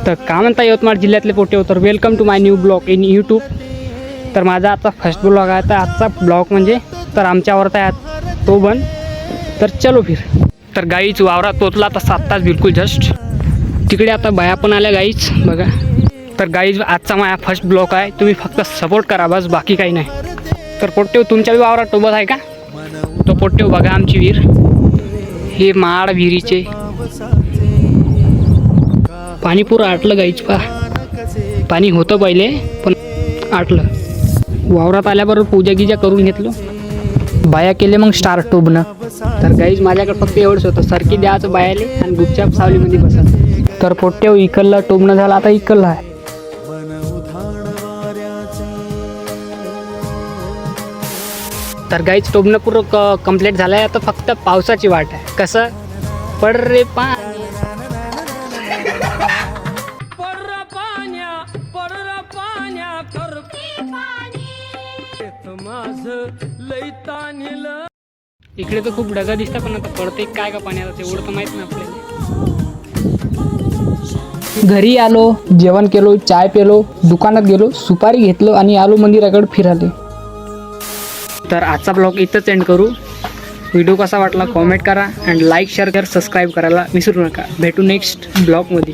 तर का म्हणता यवतमाळ जिल्ह्यातले पोटे तर welcome to my new blog in YouTube. तर माझा आजचा फर्स्ट ब्लॉग आहे. तर आजचा ब्लॉग म्हणजे तर आमच्यावरचा आहे तो बन. तर चलो फिर. तर गाईच वावरात पोचला आता 7 तास बिलकुल जस्ट. तिकडे आता बाया पण आल्या गाईच बघा. तर गाईज आजचा माझा फर्स्ट ब्लॉग आहे. तुम्ही फक्त सपोर्ट करा बस, बाकी काही नाही. तर पोट्टेव तुमच्या वावरात टोबत आहे का? तो पोट्टेव बघा आमची विहीर. हे माड विहिरीचे पाणी पुरं आटलं गाईच पा. पाणी होतं पहिले पण आटलं. वावरात आल्याबरोबर पूजा गिजा करून घेतलो. बाया केले मग स्टार्ट टोबणं. तर गाईज माझ्याकडे फक्त एवढंच होतं, सरकी द्यायचं बायाले आणि गुपचाप सावलीमध्ये बसायचं. तर पोट्टेव इकडलं टोबणं झालं, आता इकडलं आहे. तर गाईच टोबणं पुरं कंप्लीट झालं आहे. आता फक्त पावसाची वाट आहे. कसं पड रे पाणी इकडे तर खूप ढगा दिसतात, पण आता पडते काय का पाणी आता तेवढं तर माहीत नाही आपल्याला. घरी आलो, जेवण केलो, चाय पेलो, दुकानात गेलो, सुपारी घेतलो आणि आलो मंदिराकडे फिराले. तर आजचा ब्लॉग इथंच एंड करू. व्हिडिओ कसा वाटला कॉमेंट करा आणि लाईक शेअर सबस्क्राईब करायला विसरू नका. भेटू नेक्स्ट ब्लॉगमध्ये.